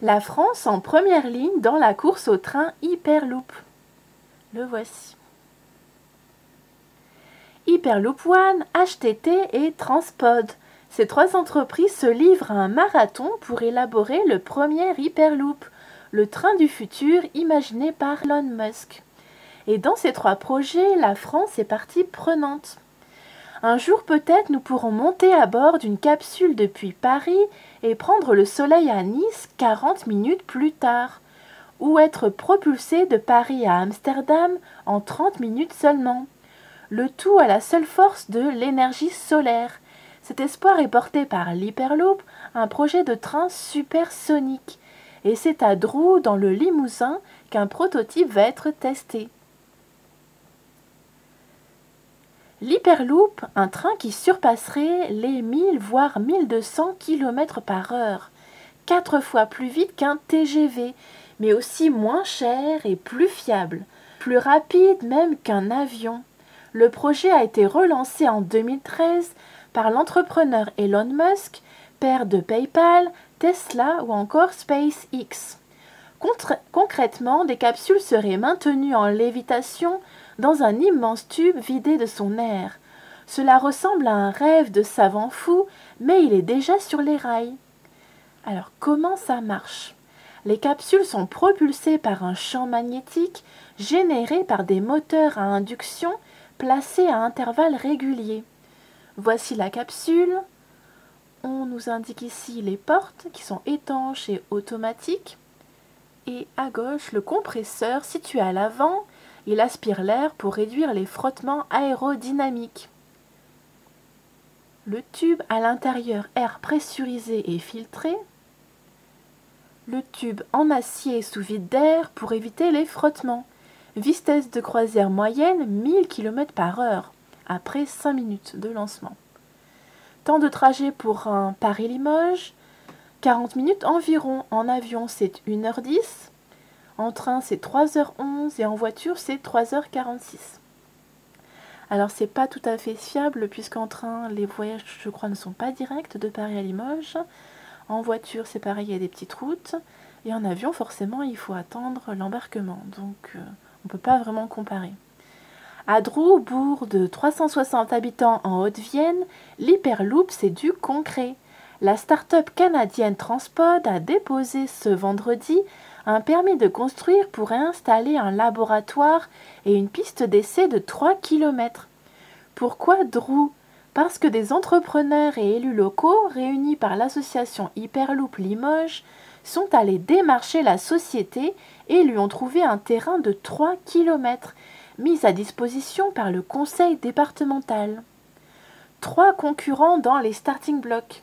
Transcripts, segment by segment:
La France en première ligne dans la course au train Hyperloop. Le voici. Hyperloop One, HTT et Transpod. Ces trois entreprises se livrent à un marathon pour élaborer le premier Hyperloop, le train du futur imaginé par Elon Musk. Et dans ces trois projets, la France est partie prenante. Un jour peut-être nous pourrons monter à bord d'une capsule depuis Paris et prendre le soleil à Nice 40 minutes plus tard, ou être propulsé de Paris à Amsterdam en 30 minutes seulement. Le tout à la seule force de l'énergie solaire. Cet espoir est porté par l'Hyperloop, un projet de train supersonique. Et c'est à Dreux, dans le Limousin, qu'un prototype va être testé. L'Hyperloop, un train qui surpasserait les 1000 voire 1200 km par heure, 4 fois plus vite qu'un TGV, mais aussi moins cher et plus fiable, plus rapide même qu'un avion. Le projet a été relancé en 2013 par l'entrepreneur Elon Musk, père de PayPal, Tesla ou encore SpaceX. Concrètement, des capsules seraient maintenues en lévitation dans un immense tube vidé de son air. Cela ressemble à un rêve de savant fou, mais il est déjà sur les rails. Alors comment ça marche? Les capsules sont propulsées par un champ magnétique généré par des moteurs à induction placés à intervalles réguliers. Voici la capsule. On nous indique ici les portes qui sont étanches et automatiques. Et à gauche, le compresseur situé à l'avant, il aspire l'air pour réduire les frottements aérodynamiques. Le tube à l'intérieur, air pressurisé et filtré. Le tube en acier sous vide d'air pour éviter les frottements. Vitesse de croisière moyenne 1000 km par heure, après 5 minutes de lancement. Temps de trajet pour un Paris-Limoges, 40 minutes environ. En avion, c'est 1h10. En train, c'est 3h11 et en voiture, c'est 3h46. Alors, c'est pas tout à fait fiable puisqu'en train, les voyages, je crois, ne sont pas directs de Paris à Limoges. En voiture, c'est pareil, il y a des petites routes. Et en avion, forcément, il faut attendre l'embarquement. Donc, on ne peut pas vraiment comparer. À Dreux, bourg de 360 habitants en Haute-Vienne, l'Hyperloop, c'est du concret. La start-up canadienne Transpod a déposé ce vendredi un permis de construire pour installer un laboratoire et une piste d'essai de 3 km. Pourquoi Dreux? Parce que des entrepreneurs et élus locaux, réunis par l'association Hyperloop Limoges, sont allés démarcher la société et lui ont trouvé un terrain de 3 km, mis à disposition par le conseil départemental. 3 concurrents dans les starting blocks.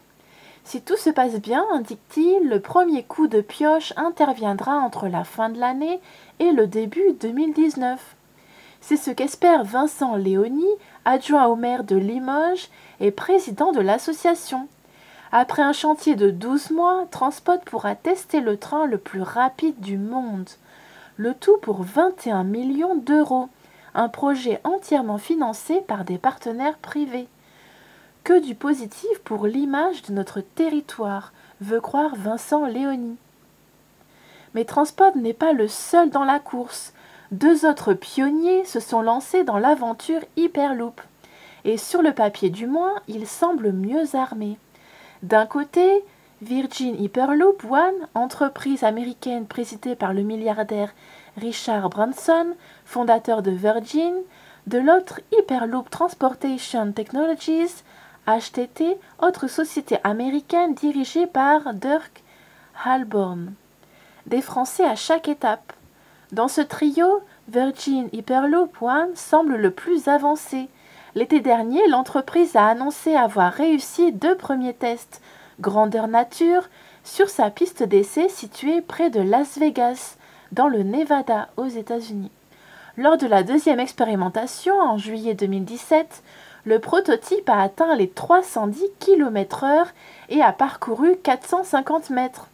Si tout se passe bien, indique-t-il, le premier coup de pioche interviendra entre la fin de l'année et le début 2019. C'est ce qu'espère Vincent Léony, adjoint au maire de Limoges et président de l'association. Après un chantier de 12 mois, Transpod pourra tester le train le plus rapide du monde. Le tout pour 21 millions d'euros, un projet entièrement financé par des partenaires privés. Que du positif pour l'image de notre territoire, veut croire Vincent Léony. Mais Transpod n'est pas le seul dans la course. 2 autres pionniers se sont lancés dans l'aventure Hyperloop. Et sur le papier du moins, ils semblent mieux armés. D'un côté, Virgin Hyperloop One, entreprise américaine présidée par le milliardaire Richard Branson, fondateur de Virgin. De l'autre, Hyperloop Transportation Technologies, HTT, autre société américaine dirigée par Dirk Halborn. Des Français à chaque étape. Dans ce trio, Virgin Hyperloop One semble le plus avancé. L'été dernier, l'entreprise a annoncé avoir réussi 2 premiers tests, grandeur nature, sur sa piste d'essai située près de Las Vegas, dans le Nevada, aux États-Unis. Lors de la 2e expérimentation, en juillet 2017, le prototype a atteint les 310 km/h et a parcouru 450 mètres.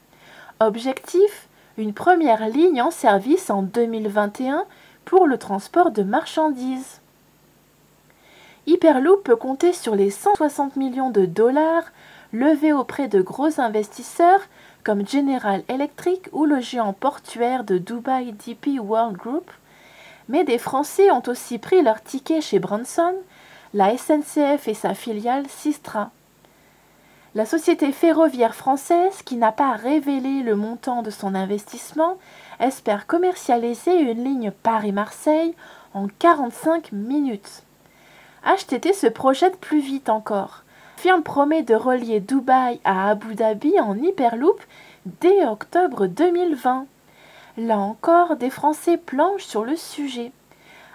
Objectif, une première ligne en service en 2021 pour le transport de marchandises. Hyperloop peut compter sur les 160 millions de dollars levés auprès de gros investisseurs comme General Electric ou le géant portuaire de Dubai DP World Group, mais des Français ont aussi pris leur ticket chez Branson, la SNCF et sa filiale Systra. La société ferroviaire française, qui n'a pas révélé le montant de son investissement, espère commercialiser une ligne Paris-Marseille en 45 minutes. HTT se projette plus vite encore. La firme promet de relier Dubaï à Abu Dhabi en Hyperloop dès octobre 2020. Là encore, des Français planchent sur le sujet.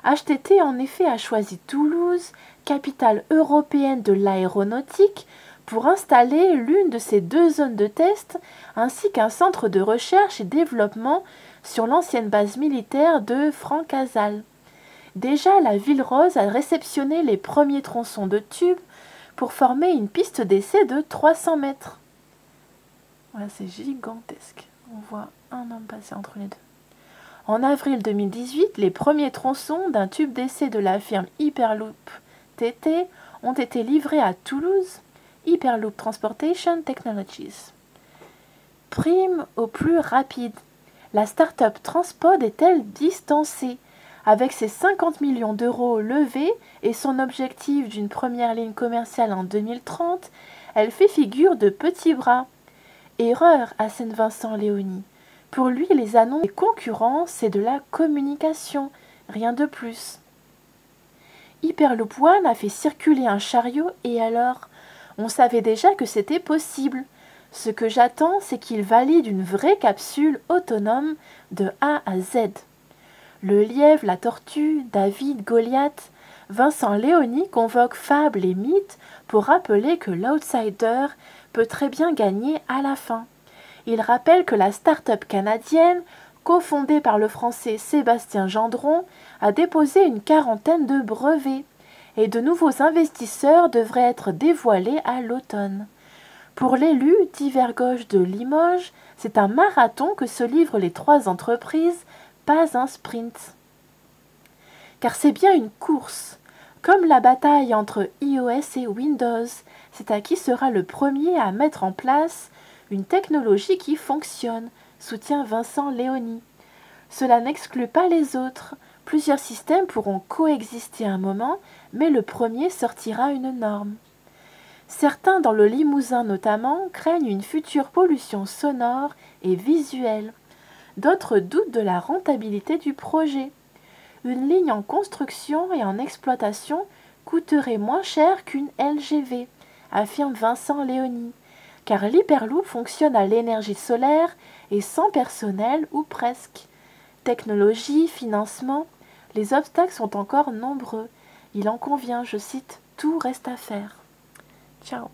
HTT en effet a choisi Toulouse, capitale européenne de l'aéronautique, pour installer l'une de ces deux zones de test ainsi qu'un centre de recherche et développement sur l'ancienne base militaire de Francazal. Déjà, la Ville Rose a réceptionné les premiers tronçons de tubes pour former une piste d'essai de 300 mètres. Voilà, c'est gigantesque. On voit un homme passer entre les deux. En avril 2018, les premiers tronçons d'un tube d'essai de la firme Hyperloop TT ont été livrés à Toulouse, Hyperloop Transportation Technologies. Prime au plus rapide. La start-up Transpod est-elle distancée? Avec ses 50 millions d'euros levés et son objectif d'une première ligne commerciale en 2030, elle fait figure de petit bras. Erreur, assène Vincent Léony. Pour lui, les annonces des concurrents, c'est de la communication, rien de plus. Hyperloop One a fait circuler un chariot et alors, on savait déjà que c'était possible. Ce que j'attends, c'est qu'il valide une vraie capsule autonome de A à Z. Le lièvre, la tortue, David, Goliath, Vincent Léony convoque fables et mythes pour rappeler que l'outsider peut très bien gagner à la fin. Il rappelle que la start-up canadienne, cofondée par le français Sébastien Gendron, a déposé une quarantaine de brevets et de nouveaux investisseurs devraient être dévoilés à l'automne. Pour l'élu d'Hiver Gauche de Limoges, c'est un marathon que se livrent les trois entreprises, pas un sprint. Car c'est bien une course. Comme la bataille entre iOS et Windows, c'est à qui sera le premier à mettre en place une technologie qui fonctionne, soutient Vincent Léony. Cela n'exclut pas les autres. Plusieurs systèmes pourront coexister un moment, mais le premier sortira une norme. Certains, dans le Limousin notamment, craignent une future pollution sonore et visuelle. D'autres doutent de la rentabilité du projet. Une ligne en construction et en exploitation coûterait moins cher qu'une LGV, affirme Vincent Léony, car l'Hyperloop fonctionne à l'énergie solaire et sans personnel ou presque. Technologie, financement, les obstacles sont encore nombreux. Il en convient, je cite, « Tout reste à faire ». Ciao.